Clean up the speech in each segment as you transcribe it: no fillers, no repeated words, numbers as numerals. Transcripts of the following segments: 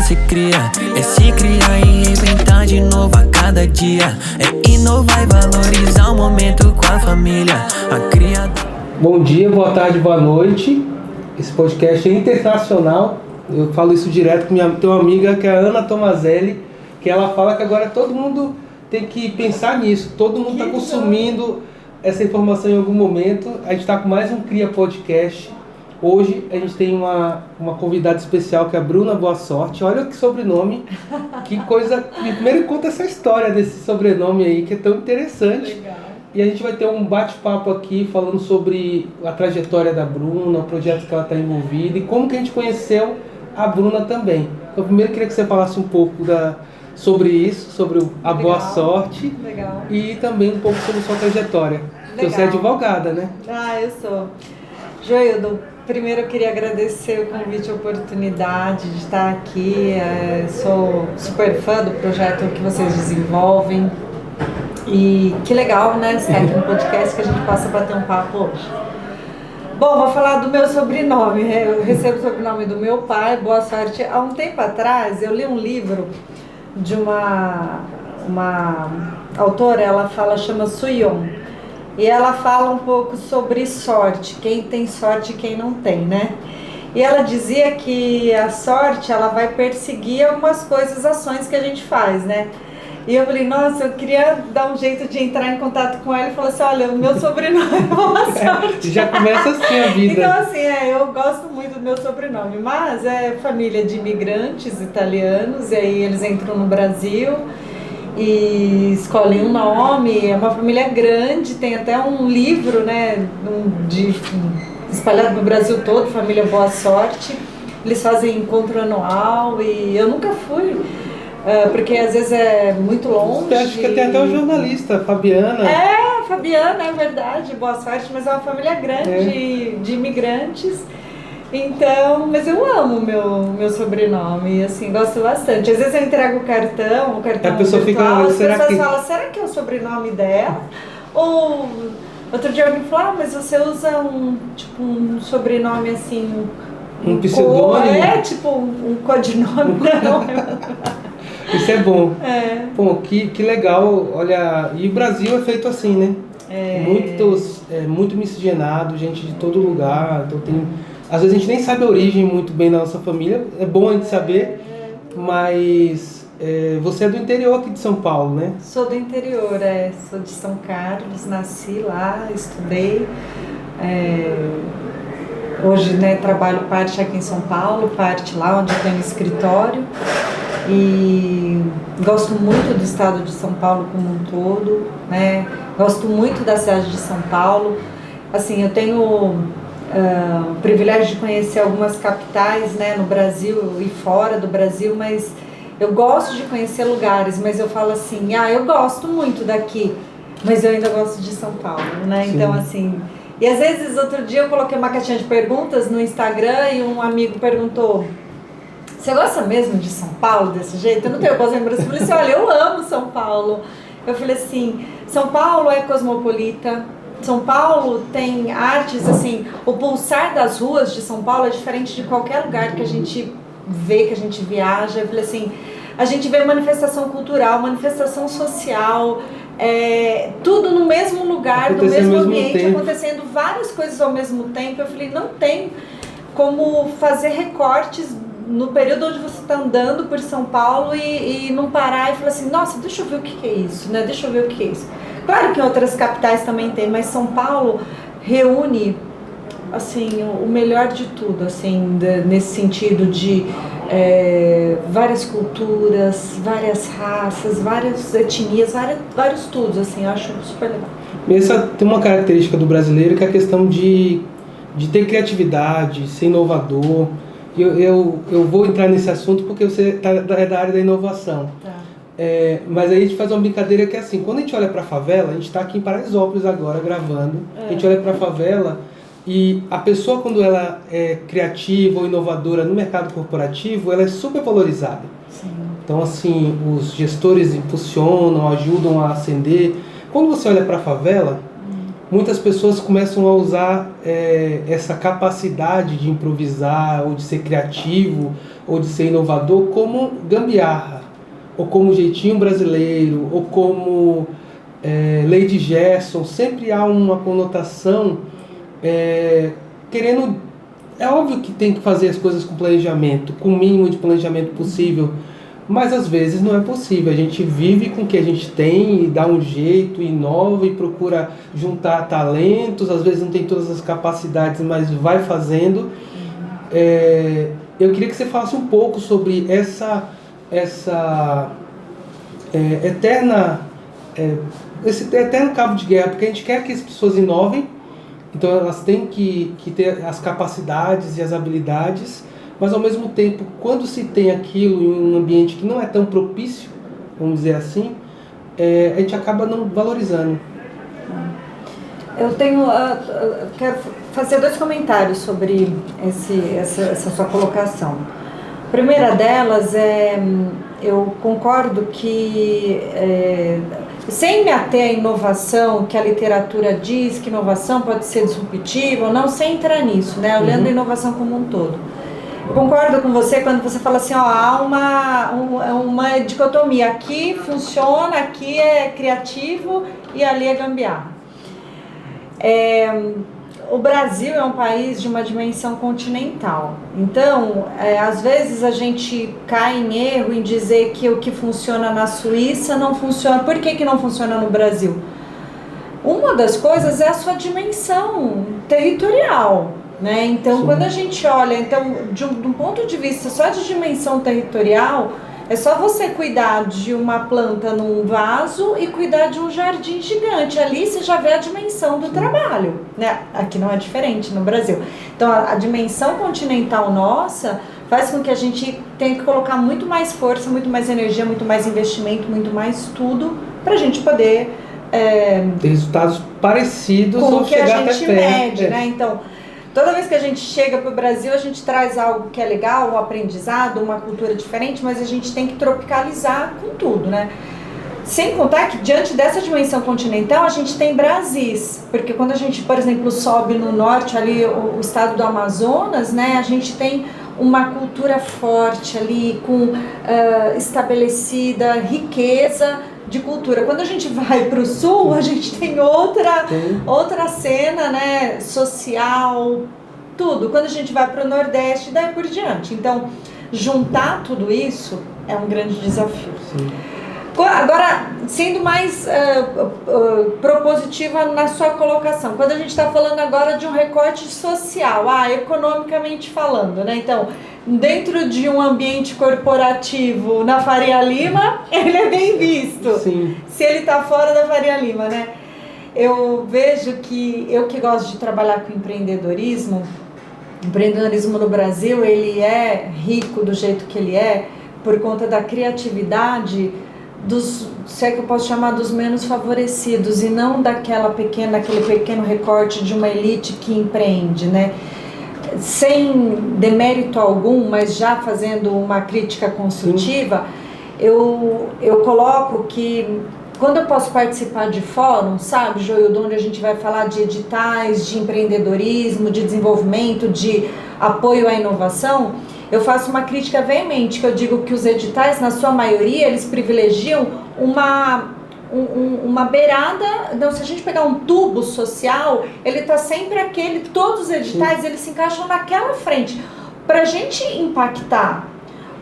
se cria, é se criar e reinventar de novo a cada dia. É inovar e valorizar o momento com a família. A criada. Bom dia, boa tarde, boa noite. Esse podcast é internacional. Eu falo isso direto com tem uma amiga que é a Ana Tomazelli, que ela fala que agora todo mundo tem que pensar nisso. Todo mundo está consumindo essa informação em algum momento. A gente está com mais um Cria Podcast. Hoje a gente tem uma convidada especial que é a Bruna Boa Sorte. Olha que sobrenome, que coisa. Primeiro conta essa história desse sobrenome aí que é tão interessante. Legal. E a gente vai ter um bate-papo aqui falando sobre a trajetória da Bruna, o projeto que ela está envolvida e como que a gente conheceu a Bruna também. Então primeiro eu queria que você falasse um pouco sobre isso, sobre a Boa Sorte. Legal. E também um pouco sobre a sua trajetória. Porque você é advogada, né? Ah, eu sou. Joildo, primeiro eu queria agradecer o convite e a oportunidade de estar aqui. Sou super fã do projeto que vocês desenvolvem. E que legal, né, estar aqui no podcast que a gente possa bater um papo hoje. Bom, vou falar do meu sobrenome. Eu recebo o sobrenome do meu pai, Boa Sorte. Há um tempo atrás, eu li um livro de uma autora, chama Suyon. E ela fala um pouco sobre sorte, quem tem sorte e quem não tem, né? E ela dizia que a sorte, ela vai perseguir algumas coisas, ações que a gente faz, né? E eu falei, nossa, eu queria dar um jeito de entrar em contato com ela e falar assim, olha, o meu sobrenome é Boa Sorte. Já começa assim a vida. Então assim, eu gosto muito do meu sobrenome, mas é família de imigrantes italianos, e aí eles entram no Brasil e escolhem um nome, é uma família grande, tem até um livro, né, espalhado no Brasil todo, Família Boa Sorte. Eles fazem encontro anual e eu nunca fui. Porque às vezes é muito longe. Eu acho que tem até um jornalista, Fabiana. Fabiana, é verdade, Boa Sorte, mas é uma família grande de imigrantes. Então, mas eu amo meu sobrenome, assim, gosto bastante. Às vezes eu entrego o cartão a pessoa virtual, fica, as pessoas falam, será que é o sobrenome dela? Ou outro dia alguém falou, mas você usa um sobrenome assim, um pseudônimo? tipo um codinome, não. Isso é bom. Bom, que legal. Olha, e o Brasil é feito assim, né? Muito miscigenado, gente de todo lugar. Então às vezes a gente nem sabe a origem muito bem da nossa família. É bom a gente saber, mas você é do interior aqui de São Paulo, né? Sou do interior, sou de São Carlos, nasci lá, estudei. Hoje, né, trabalho parte aqui em São Paulo, parte lá onde eu tenho escritório. E gosto muito do estado de São Paulo como um todo, né? Gosto muito da cidade de São Paulo. Assim, eu tenho o privilégio de conhecer algumas capitais, né, no Brasil e fora do Brasil, mas eu gosto de conhecer lugares, mas eu falo assim, eu gosto muito daqui, mas eu ainda gosto de São Paulo, né? Sim. Então, assim, e às vezes, outro dia eu coloquei uma caixinha de perguntas no Instagram e um amigo perguntou, você gosta mesmo de São Paulo desse jeito? Eu não tenho boas lembranças. Eu falei assim, olha, eu amo São Paulo. Eu falei assim, São Paulo é cosmopolita, São Paulo tem artes, assim, o pulsar das ruas de São Paulo é diferente de qualquer lugar que a gente vê, que a gente viaja. Eu falei assim, a gente vê manifestação cultural, manifestação social, tudo no mesmo lugar, no mesmo ambiente, acontecendo várias coisas ao mesmo tempo. Eu falei, não tem como fazer recortes no período onde você está andando por São Paulo e não parar e falar assim, nossa, deixa eu ver o que é isso, né? Deixa eu ver o que é isso. Claro que em outras capitais também tem, mas São Paulo reúne, assim, o melhor de tudo, assim, nesse sentido de várias culturas, várias raças, várias etnias, vários tudos, assim, eu acho super legal. Essa tem uma característica do brasileiro que é a questão de ter criatividade, ser inovador. Eu vou entrar nesse assunto porque você é da área da inovação. Tá. Mas aí a gente faz uma brincadeira que é assim, quando a gente olha para a favela, a gente está aqui em Paraisópolis agora gravando, a gente olha para a favela e a pessoa, quando ela é criativa ou inovadora no mercado corporativo, ela é super valorizada. Sim. Então, assim, os gestores impulsionam, ajudam a ascender. Quando você olha para a favela, muitas pessoas começam a usar essa capacidade de improvisar ou de ser criativo ou de ser inovador como gambiarra, ou como jeitinho brasileiro, ou como Lady Gerson. Sempre há uma conotação querendo... É óbvio que tem que fazer as coisas com planejamento, com o mínimo de planejamento possível, mas às vezes não é possível. A gente vive com o que a gente tem e dá um jeito, inova e procura juntar talentos. Às vezes não tem todas as capacidades, mas vai fazendo. Eu queria que você falasse um pouco sobre esse eterno cabo de guerra, porque a gente quer que as pessoas inovem, então elas têm que ter as capacidades e as habilidades, mas ao mesmo tempo, quando se tem aquilo em um ambiente que não é tão propício, vamos dizer assim, a gente acaba não valorizando. Eu quero fazer 2 comentários sobre essa sua colocação. A primeira delas eu concordo que, sem me ater à inovação, que a literatura diz que inovação pode ser disruptiva ou não, sem entrar nisso, né? Olhando a inovação como um todo. Eu concordo com você quando você fala assim, há uma dicotomia, aqui funciona, aqui é criativo e ali é gambiarra. O Brasil é um país de uma dimensão continental, então às vezes a gente cai em erro em dizer que o que funciona na Suíça não funciona. Por que não funciona no Brasil? Uma das coisas é a sua dimensão territorial, né? Então, quando a gente olha, de um ponto de vista só de dimensão territorial, é só você cuidar de uma planta num vaso e cuidar de um jardim gigante. Ali você já vê a dimensão do trabalho, né? Aqui não é diferente no Brasil. Então, a dimensão continental nossa faz com que a gente tenha que colocar muito mais força, muito mais energia, muito mais investimento, muito mais tudo, para a gente poder... ter resultados parecidos com ou o que a chegar gente até mede, né? Então, toda vez que a gente chega para o Brasil, a gente traz algo que é legal, um aprendizado, uma cultura diferente, mas a gente tem que tropicalizar com tudo, né? Sem contar que, diante dessa dimensão continental, a gente tem Brasis, porque quando a gente, por exemplo, sobe no norte, ali, o estado do Amazonas, né, a gente tem uma cultura forte ali, com estabelecida riqueza de cultura. Quando a gente vai para o sul, a gente tem outra cena, né, social, tudo. Quando a gente vai para o nordeste, daí por diante. Então, juntar tudo isso é um grande desafio. Sim. Agora, sendo mais propositiva na sua colocação, quando a gente está falando agora de um recorte social, economicamente falando, né? Então, dentro de um ambiente corporativo na Faria Lima, ele é bem visto. Sim. Se ele está fora da Faria Lima, né? Eu vejo que, eu que gosto de trabalhar com empreendedorismo no Brasil, ele é rico do jeito que ele é, por conta da criatividade se é que eu posso chamar, dos menos favorecidos, e não daquele pequeno recorte de uma elite que empreende, né? Sem demérito algum, mas já fazendo uma crítica construtiva, eu coloco que quando eu posso participar de fóruns, sabe, Joildo, onde a gente vai falar de editais, de empreendedorismo, de desenvolvimento, de apoio à inovação, eu faço uma crítica veemente, que eu digo que os editais, na sua maioria, eles privilegiam uma beirada. Então, se a gente pegar um tubo social, ele está sempre todos os editais, eles se encaixam naquela frente. Para a gente impactar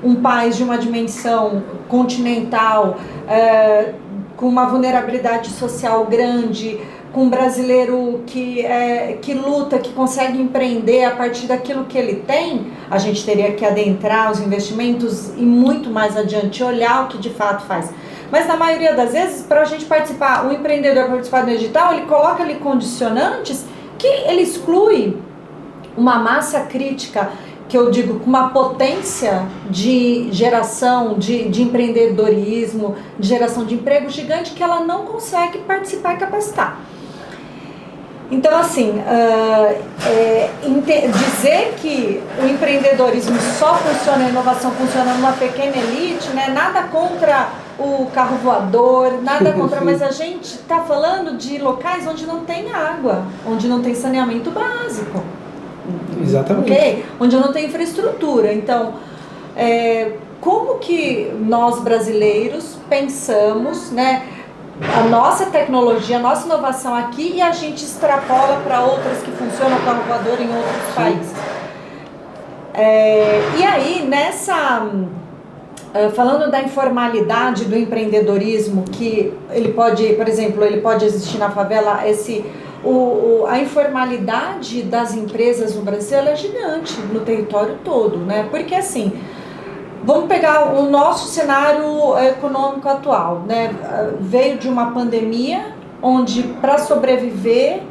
um país de uma dimensão continental, com uma vulnerabilidade social grande, com um brasileiro que luta, que consegue empreender a partir daquilo que ele tem, a gente teria que adentrar os investimentos e muito mais adiante olhar o que de fato faz. Mas na maioria das vezes, para a gente participar, o empreendedor participar do edital, ele coloca ali condicionantes que ele exclui uma massa crítica, que eu digo, com uma potência de geração, de empreendedorismo, de geração de emprego gigante, que ela não consegue participar e capacitar. Então, assim, dizer que o empreendedorismo só funciona, a inovação funciona numa pequena elite, né? Nada contra o carro voador, nada contra, mas a gente está falando de locais onde não tem água, onde não tem saneamento básico. Exatamente. Okay? Onde não tem infraestrutura. Então, como que nós brasileiros pensamos, né, a nossa tecnologia, a nossa inovação aqui e a gente extrapola para outras que funcionam como voador em outros países. E aí, falando da informalidade do empreendedorismo, que ele pode, por exemplo, ele pode existir na favela, a informalidade das empresas no Brasil ela é gigante no território todo, né? Porque assim, vamos pegar o nosso cenário econômico atual, né? Veio de uma pandemia, onde para sobreviver,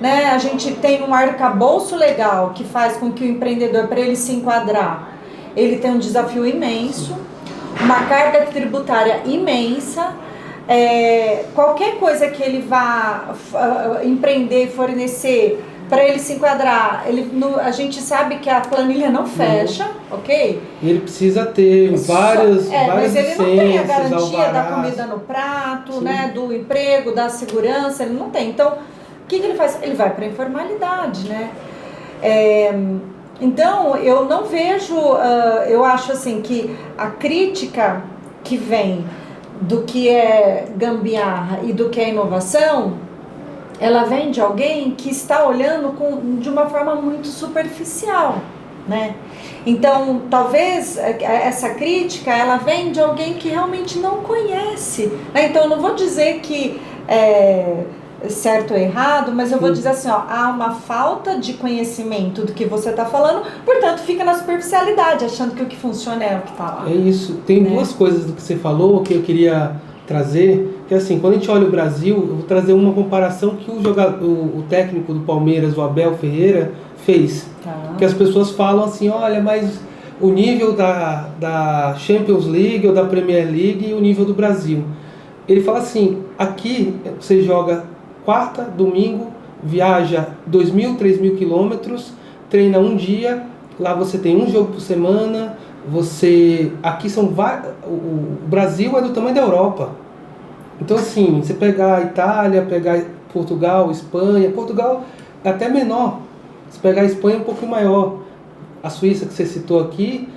né, a gente tem um arcabouço legal que faz com que o empreendedor, para ele se enquadrar, ele tem um desafio imenso, uma carga tributária imensa. Qualquer coisa que ele vá empreender e fornecer, para ele se enquadrar, a gente sabe que a planilha não fecha, ok? E ele precisa ter várias mas ele não tem a garantia alvarás. da comida no prato, né, do emprego, da segurança, ele não tem. Então, o que ele faz? Ele vai para a informalidade, né? Então, eu não vejo, eu acho assim que a crítica que vem do que é gambiarra e do que é inovação, ela vem de alguém que está olhando de uma forma muito superficial, né? Então, talvez essa crítica, ela vem de alguém que realmente não conhece, né? Então, eu não vou dizer que certo ou errado, mas eu vou dizer assim, há uma falta de conhecimento do que você está falando, portanto fica na superficialidade, achando que o que funciona é o que está lá. É isso. Tem duas coisas do que você falou que eu queria trazer, que assim, quando a gente olha o Brasil, eu vou trazer uma comparação que o técnico do Palmeiras, o Abel Ferreira, fez. Que as pessoas falam assim, olha, mas o nível da Champions League ou da Premier League e o nível do Brasil. Ele fala assim, aqui você joga quarta, domingo, viaja 2.000, 3.000 quilômetros, treina um dia, lá você tem um jogo por semana, aqui são o Brasil é do tamanho da Europa. Então assim, você pegar a Itália, pegar Portugal, Espanha, Portugal é até menor, se pegar a Espanha é um pouco maior, a Suíça que você citou aqui,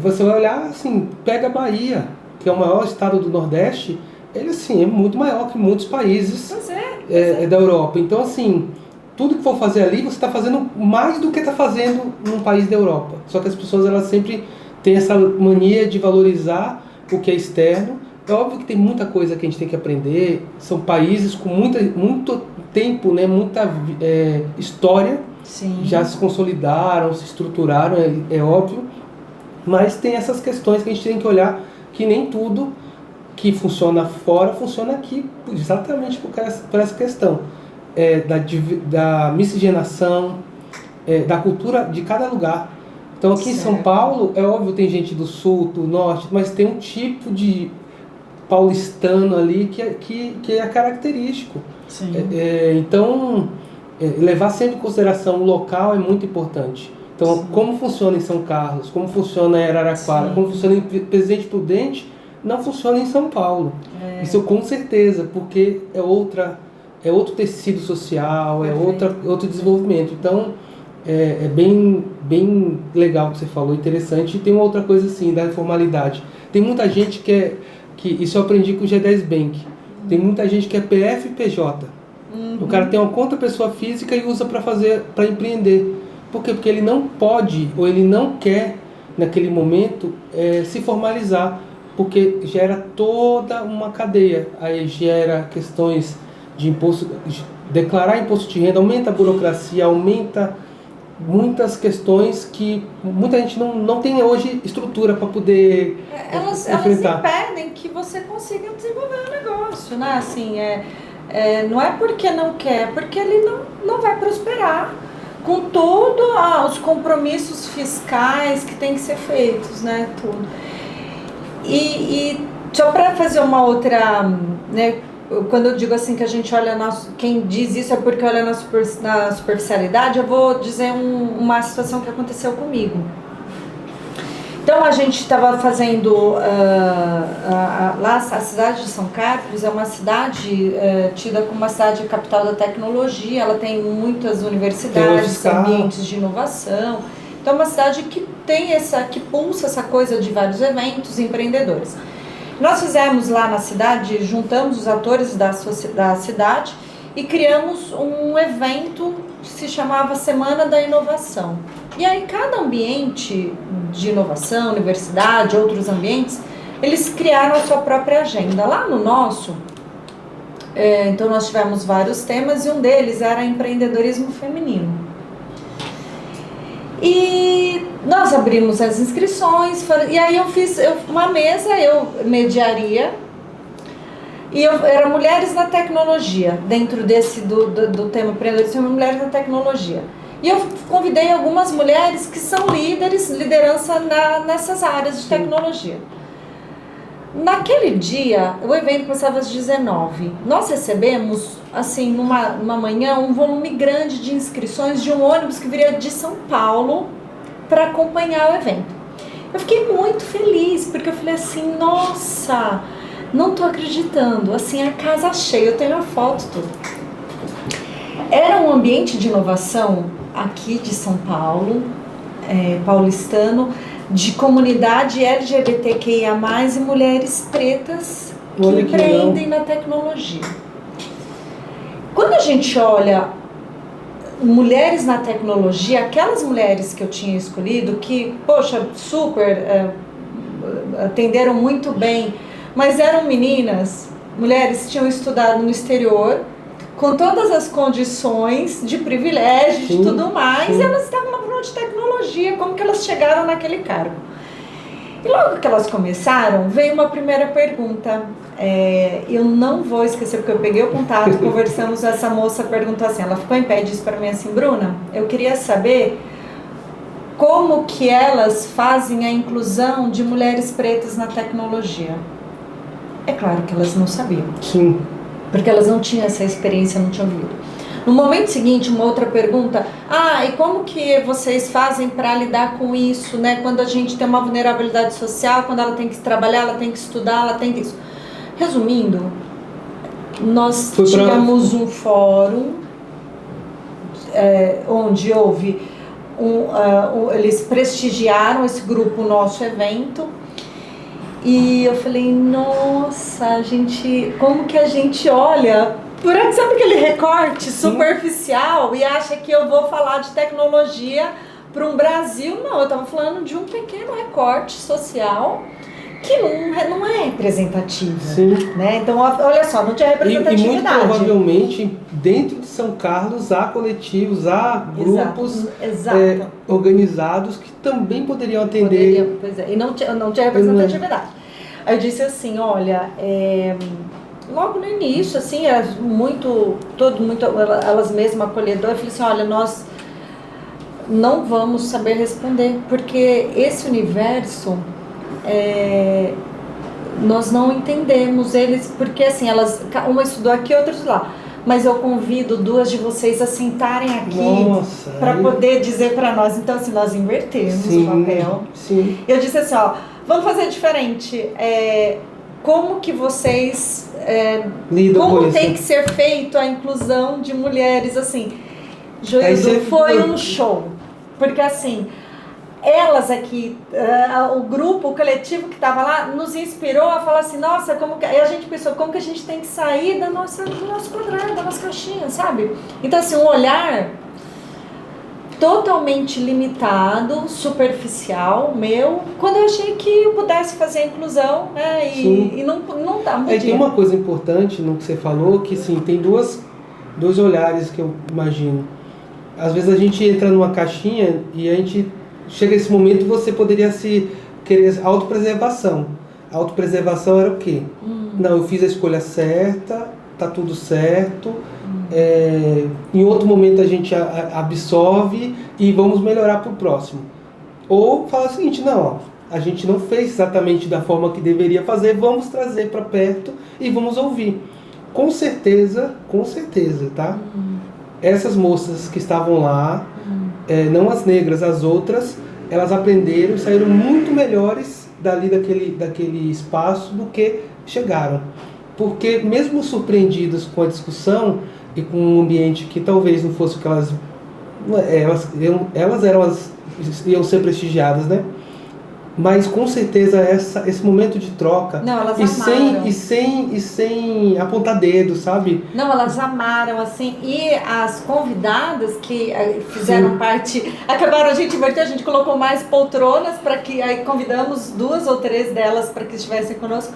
você vai olhar assim, pega a Bahia, que é o maior estado do Nordeste, ele assim, é muito maior que muitos países da Europa. Então assim, tudo que for fazer ali, você está fazendo mais do que está fazendo num país da Europa. Só que as pessoas elas sempre têm essa mania de valorizar o que é externo. É óbvio que tem muita coisa que a gente tem que aprender. São países com muito tempo, né, muita história. Sim. Já se consolidaram, se estruturaram, é óbvio. Mas tem essas questões que a gente tem que olhar, que nem tudo que funciona fora, funciona aqui, exatamente por essa questão da miscigenação, da cultura de cada lugar. Então aqui em São Paulo, é óbvio, tem gente do sul, do norte, mas tem um tipo de paulistano ali que é característico. Sim. Então, levar sempre em consideração o local é muito importante. Então, sim, como funciona em São Carlos, como funciona em Araraquara, sim, como funciona em Presidente Prudente, não funciona em São Paulo. Isso com certeza, porque é outro tecido social, outro desenvolvimento. Então, é bem legal o que você falou, interessante. E tem uma outra coisa assim, da informalidade. Tem muita gente que isso eu aprendi com o G10 Bank. Tem muita gente que é PF e PJ. O cara tem uma conta pessoa física e usa para empreender. Por quê? Porque ele não pode ou ele não quer, naquele momento, se formalizar. Porque gera toda uma cadeia. Aí gera questões de imposto, declarar imposto de renda, aumenta a burocracia, aumenta muitas questões que muita gente não tem hoje estrutura para poder enfrentar. Elas impedem que você consiga desenvolver um negócio, né? Assim, não é porque não quer, porque ele não vai prosperar com todos os compromissos fiscais que tem que ser feitos, né? Tudo. E só para fazer uma outra, né, quando eu digo assim que a gente olha, quem diz isso é porque olha na superficialidade, eu vou dizer uma situação que aconteceu comigo. Então a gente estava fazendo, lá a cidade de São Carlos é uma cidade tida como uma cidade capital da tecnologia, ela tem muitas universidades, ambientes de inovação, então é uma cidade que que pulsa essa coisa de vários eventos empreendedores. Nós fizemos lá na cidade, juntamos os atores da cidade e criamos um evento que se chamava Semana da Inovação. E aí cada ambiente de inovação, universidade, outros ambientes, eles criaram a sua própria agenda. Lá no nosso, então nós tivemos vários temas e um deles era empreendedorismo feminino. E nós abrimos as inscrições, e aí eu fiz uma mesa, eu mediaria, e era mulheres na tecnologia, dentro do tema empreendedorismo, mulheres na tecnologia. E eu convidei algumas mulheres que são liderança nessas áreas de tecnologia. Naquele dia, o evento começava às 19h. Nós recebemos, assim, numa manhã, um volume grande de inscrições de um ônibus que viria de São Paulo para acompanhar o evento. Eu fiquei muito feliz, porque eu falei assim, nossa, não tô acreditando, assim, a casa cheia, eu tenho a foto tudo. Era um ambiente de inovação aqui de São Paulo, paulistano, de comunidade LGBTQIA+, e mulheres pretas que empreendem na tecnologia. Quando a gente olha mulheres na tecnologia, aquelas mulheres que eu tinha escolhido, que, poxa, super atenderam muito bem, mas eram meninas, mulheres que tinham estudado no exterior, com todas as condições de privilégio, de tudo mais, e elas estavam na prova de tecnologia, como que elas chegaram naquele cargo. E logo que elas começaram, veio uma primeira pergunta, eu não vou esquecer, porque eu peguei o contato, conversamos, essa moça perguntou assim, ela ficou em pé e disse para mim assim, Bruna, eu queria saber como que elas fazem a inclusão de mulheres pretas na tecnologia. É claro que elas não sabiam. Sim. Porque elas não tinham essa experiência, não tinham vivido. No momento seguinte, uma outra pergunta, e como que vocês fazem para lidar com isso, né? Quando a gente tem uma vulnerabilidade social, quando ela tem que trabalhar, ela tem que estudar, ela tem que isso. Resumindo, nós tivemos um fórum onde houve, eles prestigiaram esse grupo, o nosso evento, e eu falei, nossa, gente, como que a gente olha, sabe aquele recorte superficial e acha que eu vou falar de tecnologia para um Brasil? Não, eu estava falando de um pequeno recorte social que não é representativo. Sim. Né? Então, olha só, não tinha representatividade. E muito provavelmente, dentro de São Carlos, há coletivos, há grupos organizados que também poderiam atender. Pois é, e não tinha representatividade. Aí eu disse assim, olha, logo no início, assim, era muito, elas mesmas acolhedoras, eu falei assim, olha, nós não vamos saber responder, porque esse universo, nós não entendemos eles, porque assim, uma estudou aqui, outra estudou lá, mas eu convido duas de vocês a sentarem aqui para poder dizer para nós. Então assim, nós invertemos o papel. Sim. Eu disse assim, vamos fazer diferente, como que vocês como tem que ser feito a inclusão de mulheres, assim, Joildo, foi um show, porque assim, elas aqui, o grupo, o coletivo que estava lá, nos inspirou a falar assim, nossa, aí a gente pensou, como que a gente tem que sair do nosso quadrado, da nossa caixinha, sabe? Então assim, um olhar totalmente limitado, superficial, quando eu achei que eu pudesse fazer a inclusão, né, e não tá muito. Tem uma coisa importante no que você falou, que sim, tem dois olhares que eu imagino. Às vezes a gente entra numa caixinha e a gente chega esse momento, você poderia querer autopreservação. A autopreservação era o quê? Não, eu fiz a escolha certa, tá tudo certo. Em outro momento a gente absorve e vamos melhorar para o próximo. Ou fala o seguinte, não, a gente não fez exatamente da forma que deveria fazer, vamos trazer para perto e vamos ouvir. Com certeza, tá? Essas moças que estavam lá, não as negras, as outras, elas aprenderam e saíram muito melhores dali daquele espaço do que chegaram. Porque mesmo surpreendidas com a discussão e com um ambiente que talvez não fosse o que elas iam ser prestigiadas, né? Mas com certeza esse momento de troca, não, elas amaram. Sem apontar dedo, sabe? Não, elas amaram, assim, e as convidadas que fizeram Sim. parte, acabaram, a gente colocou mais poltronas para que, aí convidamos 2 ou 3 delas para que estivessem conosco.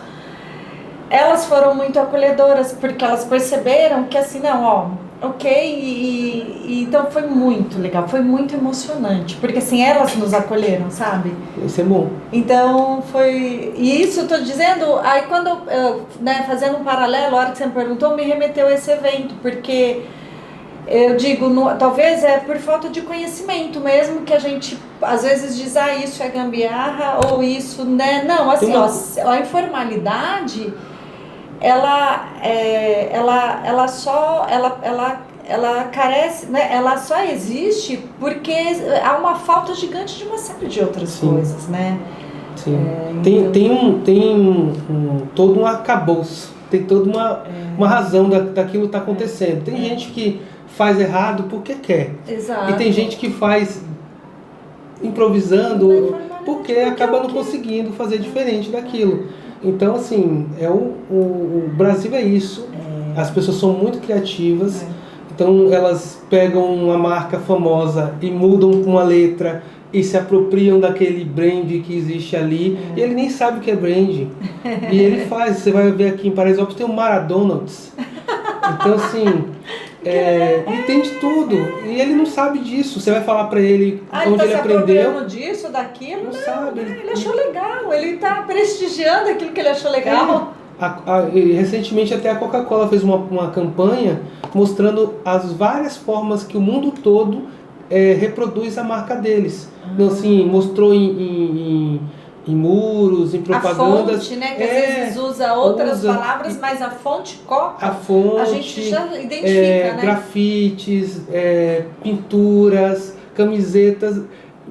Elas foram muito acolhedoras, porque elas perceberam que assim, não, ó, ok, e então foi muito legal, foi muito emocionante, porque assim, elas nos acolheram, sabe? Isso é bom. Então foi, e isso eu tô dizendo, aí quando eu, né, fazendo um paralelo, a hora que você me perguntou, me remeteu a esse evento, porque eu digo, talvez é por falta de conhecimento mesmo, que a gente às vezes diz, isso é gambiarra, ou isso, né, não, assim, ó, a informalidade... ela carece, né? Ela só existe porque há uma falta gigante de uma série de outras Sim. coisas, né? Sim. Tem todo um arcabouço, tem toda uma razão daquilo que está acontecendo. Tem gente que faz errado porque quer. Exato. E tem gente que faz improvisando porque acaba não conseguindo fazer diferente daquilo. Então, assim, o Brasil é isso. As pessoas são muito criativas. Então, elas pegam uma marca famosa e mudam uma letra e se apropriam daquele brand que existe ali. E ele nem sabe o que é brand. E ele faz. Você vai ver aqui em Paraisópolis tem um McDonald's. Então, assim... entende tudo e ele não sabe disso. Você vai falar pra ele onde ele aprendeu. Ele disso, daquilo? Não sabe. Ele achou legal, ele tá prestigiando aquilo que ele achou legal. Recentemente até a Coca-Cola fez uma campanha mostrando as várias formas que o mundo todo reproduz a marca deles. Então, assim, mostrou em muros, em propagandas. A fonte, né? Que às vezes usa outras palavras, mas a fonte Coca, a gente já identifica, né? Grafites, pinturas, camisetas.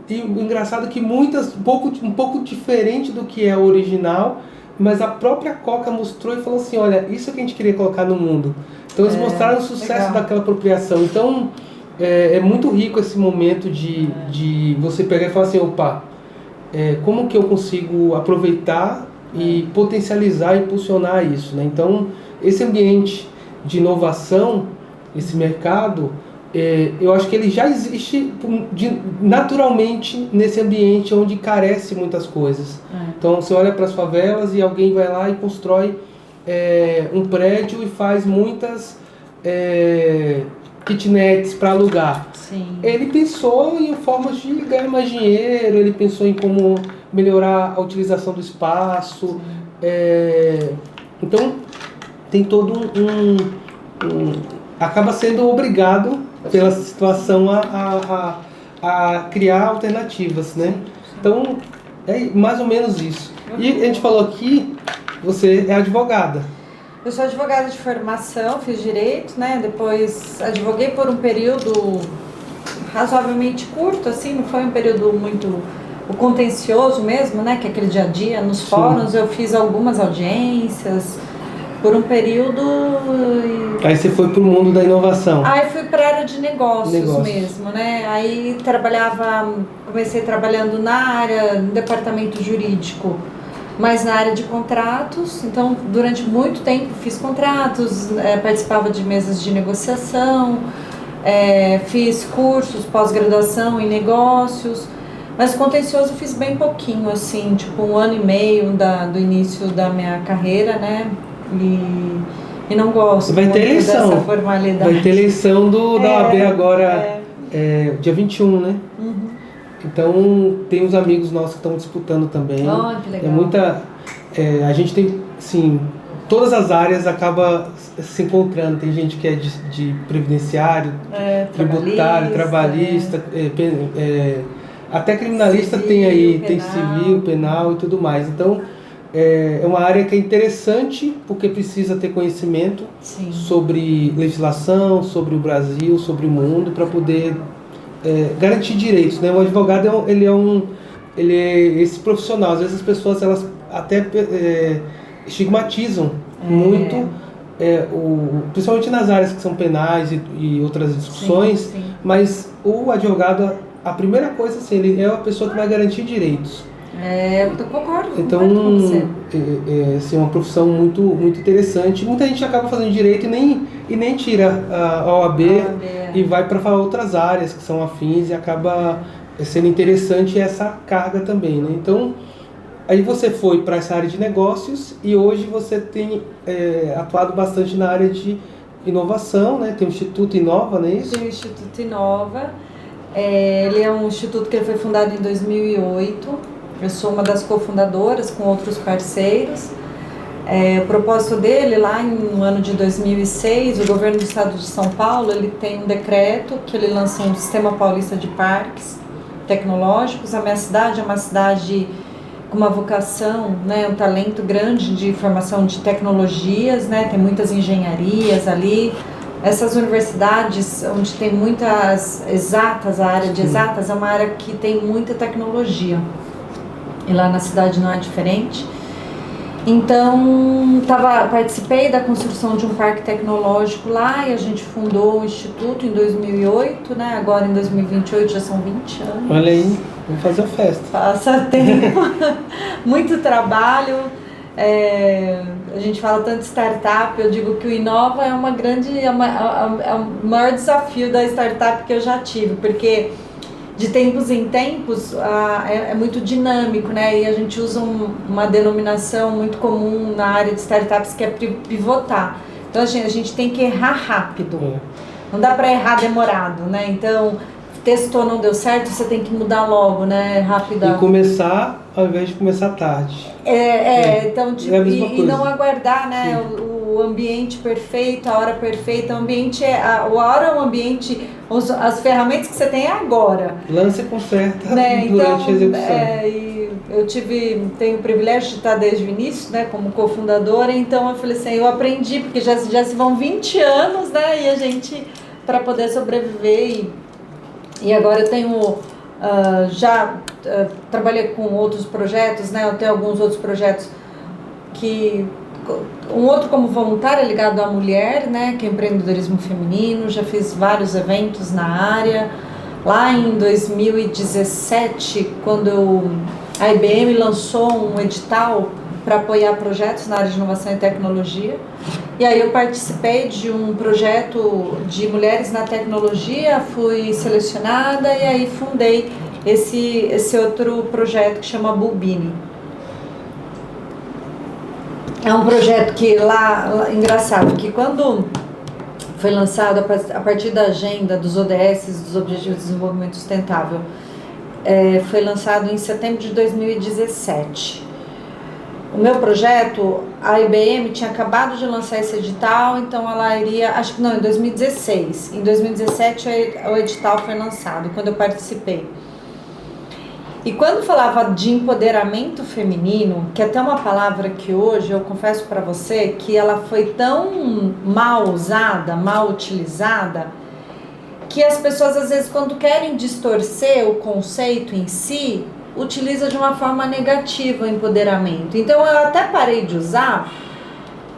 E o engraçado é que muitas, um pouco diferente do que é o original, mas a própria Coca mostrou e falou assim, olha, isso que a gente queria colocar no mundo. Então eles mostraram o sucesso daquela apropriação. Então é muito rico esse momento de você pegar e falar assim, opa, como que eu consigo aproveitar e potencializar e impulsionar isso, né? Então, esse ambiente de inovação, esse mercado, eu acho que ele já existe naturalmente nesse ambiente onde carece muitas coisas. Então, você olha para as favelas e alguém vai lá e constrói um prédio e faz muitas kitnets para alugar. Sim. Ele pensou em formas de ganhar mais dinheiro, ele pensou em como melhorar a utilização do espaço. Então, tem todo acaba sendo obrigado pela situação a criar alternativas, né? Então, é mais ou menos isso. E a gente falou aqui, você é advogada. Eu sou advogada de formação, fiz direito, né? Depois advoguei por um período razoavelmente curto, assim, não foi um período muito o contencioso mesmo, né? Que é aquele dia a dia nos fóruns. Eu fiz algumas audiências por um período. Aí você foi para o mundo da inovação. Aí fui para a área de negócios mesmo, né? Aí comecei trabalhando na área, no departamento jurídico, mas na área de contratos. Então, durante muito tempo fiz contratos, participava de mesas de negociação, fiz cursos, pós-graduação em negócios, mas contencioso fiz bem pouquinho, assim, tipo 1 ano e meio do início da minha carreira, né? E não gosto muito dessa formalidade. Vai ter eleição da OAB agora, dia 21, né? Uhum. Então, tem uns amigos nossos que estão disputando também. Oh, que legal. A gente tem, assim, todas as áreas acaba se encontrando. Tem gente que é de previdenciário, tributário, trabalhista, até criminalista civil, tem aí, penal. Tem civil, penal e tudo mais. Então, é uma área que é interessante porque precisa ter conhecimento sobre legislação, sobre o Brasil, sobre o mundo, para poder garantir direitos, né? O advogado ele é esse profissional. Às vezes as pessoas elas até estigmatizam muito principalmente nas áreas que são penais e outras discussões, sim. mas o advogado, a primeira coisa, assim, ele é a pessoa que vai garantir direitos. Eu concordo. Então, com você. É uma profissão muito, muito interessante. Muita gente acaba fazendo direito e nem tira a OAB e vai para outras áreas que são afins e acaba sendo interessante essa carga também, né? Então, aí você foi para essa área de negócios e hoje você tem atuado bastante na área de inovação, né? Tem o Instituto Inova, não é isso? Tem o Instituto Inova. Ele é um instituto que foi fundado em 2008. Eu sou uma das cofundadoras com outros parceiros. O propósito dele, lá no ano de 2006, o governo do estado de São Paulo ele tem um decreto que ele lançou um sistema paulista de parques tecnológicos. A minha cidade é uma cidade com uma vocação, né, um talento grande de formação de tecnologias, né, tem muitas engenharias ali. Essas universidades, onde tem muitas exatas, a área de exatas é uma área que tem muita tecnologia. E lá na cidade não é diferente. Então, participei da construção de um parque tecnológico lá e a gente fundou o Instituto em 2008, né? Agora em 2028 já são 20 anos. Olha aí, vamos fazer a festa. Passa tempo, muito trabalho. A gente fala tanto de startup, eu digo que o Inova é o maior desafio da startup que eu já tive, porque de tempos em tempos é muito dinâmico, né? E a gente usa uma denominação muito comum na área de startups que é pivotar. Então a gente tem que errar rápido, não dá para errar demorado, né? Então testou, não deu certo, você tem que mudar logo, né? Rápido. E começar ao invés de começar tarde. Então, tipo, e não aguardar, né? O ambiente perfeito, a hora perfeita. O ambiente o ambiente, as ferramentas que você tem é agora. Lança e conserta, né? durante a execução. E eu tenho o privilégio de estar desde o início, né? Como cofundadora, então eu falei assim, eu aprendi, porque já se vão 20 anos, né? E a gente, para poder sobreviver e agora eu tenho, trabalhei com outros projetos, né? Eu tenho alguns outros projetos um outro como voluntária ligado à mulher, né? Que é empreendedorismo feminino, já fiz vários eventos na área. Lá em 2017, quando a IBM lançou um edital para apoiar projetos na área de inovação e tecnologia. E aí eu participei de um projeto de mulheres na tecnologia, fui selecionada e aí fundei esse outro projeto que chama Bulbini. É um projeto que engraçado, que quando foi lançado a partir da agenda dos ODS, dos Objetivos de Desenvolvimento Sustentável, foi lançado em setembro de 2017. O meu projeto, a IBM tinha acabado de lançar esse edital, então ela iria, em 2016. Em 2017 o edital foi lançado, quando eu participei. E quando falava de empoderamento feminino, que é até uma palavra que hoje eu confesso para você que ela foi tão mal usada, mal utilizada, que as pessoas às vezes quando querem distorcer o conceito em si, utiliza de uma forma negativa o empoderamento. Então eu até parei de usar,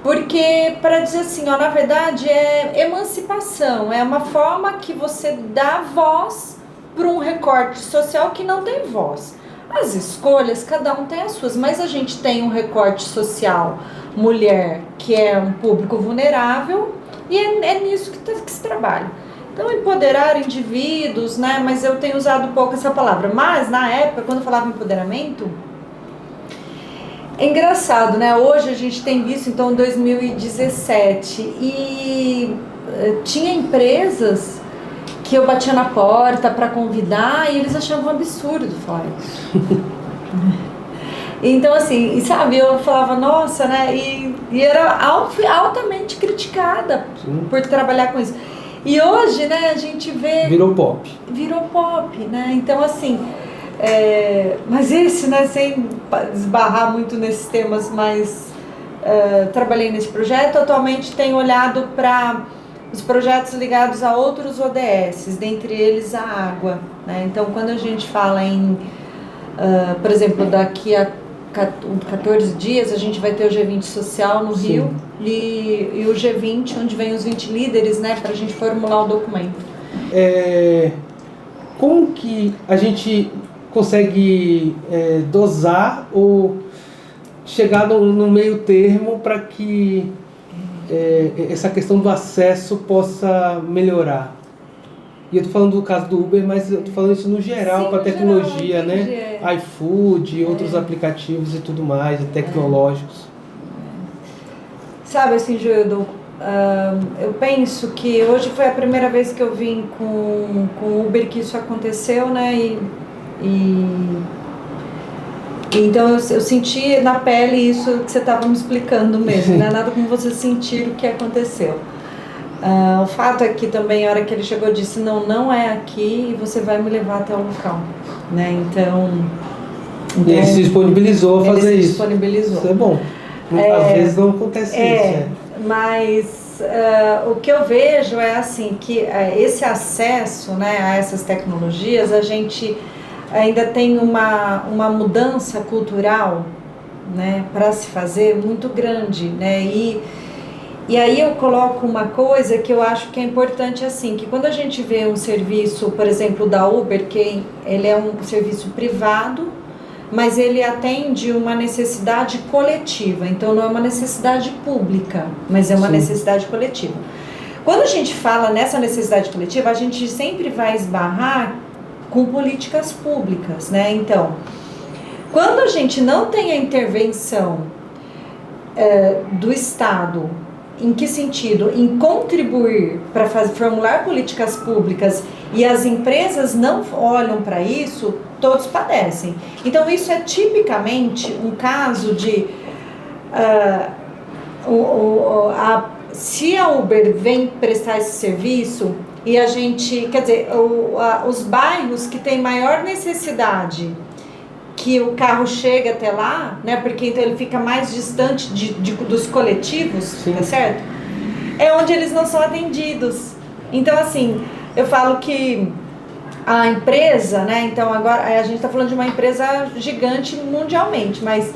porque para dizer assim, na verdade é emancipação, é uma forma que você dá voz para um recorte social que não tem voz. As escolhas, cada um tem as suas, mas a gente tem um recorte social, mulher, que é um público vulnerável, e é nisso que se trabalha. Então, empoderar indivíduos, né? Mas eu tenho usado pouco essa palavra. Mas, na época, quando eu falava empoderamento, é engraçado, né? Hoje a gente tem visto, então, em 2017, e tinha empresas que eu batia na porta para convidar e eles achavam um absurdo falar isso. Então, assim, sabe, eu falava, nossa, né? E era altamente criticada por trabalhar com isso. E hoje, né, a gente vê... Virou pop, né? Então, assim, mas esse, né, sem esbarrar muito nesses temas, mas trabalhei nesse projeto, atualmente tenho olhado para os projetos ligados a outros ODS, dentre eles a água, né? Então, quando a gente fala em, por exemplo, daqui a 14 dias, a gente vai ter o G20 Social no Rio e o G20, onde vem os 20 líderes, né, para a gente formular o documento. Como que a gente consegue dosar ou chegar no meio termo para que essa questão do acesso possa melhorar? E eu estou falando do caso do Uber, mas eu estou falando isso no geral, para a tecnologia, geral, né? iFood, outros aplicativos e tudo mais, tecnológicos. Sabe assim, Gildo, eu penso que hoje foi a primeira vez que eu vim com o Uber que isso aconteceu, né? Então eu senti na pele isso que você estava me explicando mesmo, não é nada como você sentir o que aconteceu. O fato é que também a hora que ele chegou disse, não é aqui e você vai me levar até o local, né? Então ele se disponibilizou a fazer isso. Isso é bom. Às vezes não acontece isso. Mas o que eu vejo é assim, que esse acesso, né, a essas tecnologias, a gente ainda tem uma mudança cultural, né, para se fazer muito grande, né? E aí eu coloco uma coisa que eu acho que é importante, assim, que quando a gente vê um serviço, por exemplo, da Uber, que ele é um serviço privado, mas ele atende uma necessidade coletiva, então não é uma necessidade pública, mas é uma necessidade coletiva. Quando a gente fala nessa necessidade coletiva, a gente sempre vai esbarrar com políticas públicas, né? Então, quando a gente não tem a intervenção do Estado, em que sentido? Em contribuir para formular políticas públicas e as empresas não olham para isso, todos padecem. Então isso é tipicamente um caso de se a Uber vem prestar esse serviço e a gente, quer dizer, os bairros que têm maior necessidade que o carro chegue até lá, né, porque então ele fica mais distante dos coletivos, tá certo? É onde eles não são atendidos. Então, assim, eu falo que a empresa, né, então agora a gente está falando de uma empresa gigante mundialmente, mas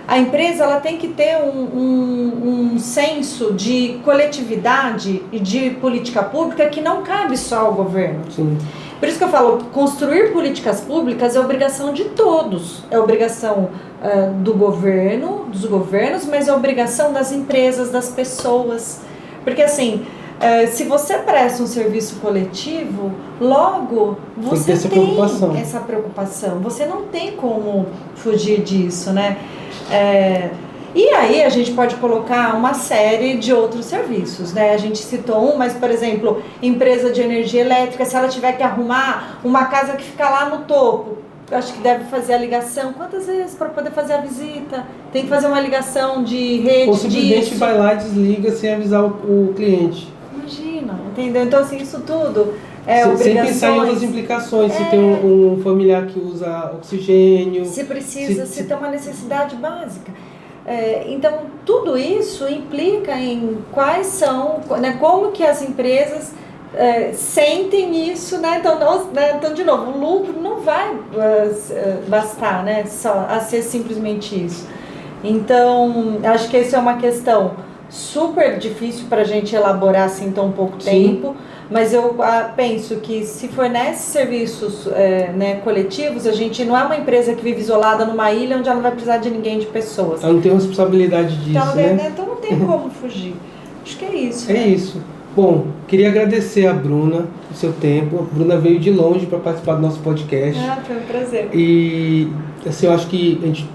a empresa ela tem que ter um senso de coletividade e de política pública que não cabe só ao governo. Sim. Por isso que eu falo, construir políticas públicas é obrigação de todos. É obrigação do governo, dos governos, mas é obrigação das empresas, das pessoas. Porque assim, se você presta um serviço coletivo, logo você tem essa preocupação. Você não tem como fugir disso, né? E aí a gente pode colocar uma série de outros serviços, né? A gente citou mas, por exemplo, empresa de energia elétrica, se ela tiver que arrumar uma casa que fica lá no topo, acho que deve fazer a ligação, quantas vezes para poder fazer a visita? Tem que fazer uma ligação de rede, ou simplesmente vai lá e desliga sem avisar o cliente. Imagina, entendeu? Então, assim, isso tudo obrigações. Sem pensar em outras implicações, se tem um familiar que usa oxigênio... Se precisa, se tem uma necessidade básica. Então, tudo isso implica em quais são, né, como que as empresas sentem isso, né? Então, de novo, o lucro não vai bastar, né, só a ser simplesmente isso. Então, acho que essa é uma questão super difícil para a gente elaborar assim em tão pouco tempo, mas eu penso que se for nesses serviços né, coletivos, a gente não é uma empresa que vive isolada numa ilha onde ela não vai precisar de ninguém, de pessoas. Ela não tem responsabilidade disso, então, né? Então não tem como fugir. Acho que é isso. É isso. Bom, queria agradecer a Bruna o seu tempo. A Bruna veio de longe para participar do nosso podcast. Foi um prazer. E assim, eu acho que a gente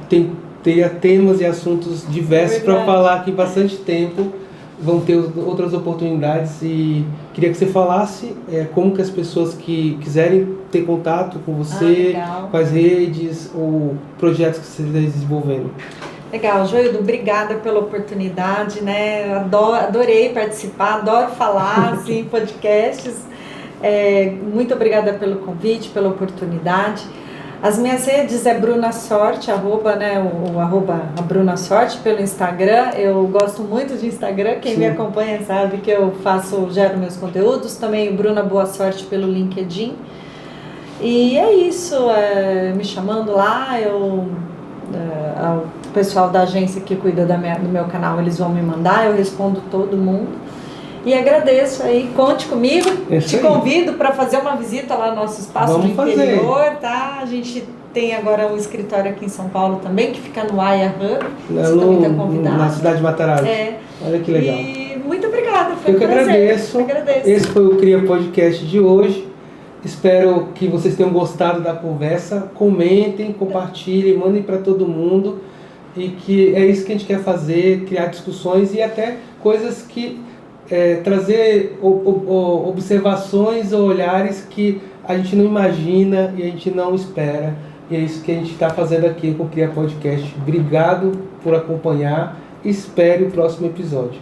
teria temas e assuntos diversos para falar aqui bastante tempo. Vão ter outras oportunidades e queria que você falasse como que as pessoas que quiserem ter contato com você, com as redes ou projetos que você está desenvolvendo. Legal, Joildo, obrigada pela oportunidade, né? Adorei participar, adoro falar assim, em podcasts. Muito obrigada pelo convite, pela oportunidade. As minhas redes é Bruna Sorte, arroba a Bruna Sorte pelo Instagram. Eu gosto muito de Instagram, quem me acompanha sabe que eu gero meus conteúdos. Também o Bruna Boa Sorte pelo LinkedIn. E é isso, me chamando lá, eu O pessoal da agência que cuida do meu canal, eles vão me mandar, eu respondo todo mundo. E agradeço aí, conte comigo, te convido para fazer uma visita lá no nosso espaço no interior, tá? A gente tem agora um escritório aqui em São Paulo também, que fica no Aya Hub, você também está convidado. Na cidade de Matarazzo. Olha que legal. E muito obrigada, foi um prazer. Eu que agradeço. Esse foi o Cria Podcast de hoje. Espero que vocês tenham gostado da conversa. Comentem, compartilhem, mandem para todo mundo. E que é isso que a gente quer fazer, criar discussões e até coisas que... trazer observações ou olhares que a gente não imagina e a gente não espera. E é isso que a gente está fazendo aqui com o Cria Podcast. Obrigado por acompanhar. Espere o próximo episódio.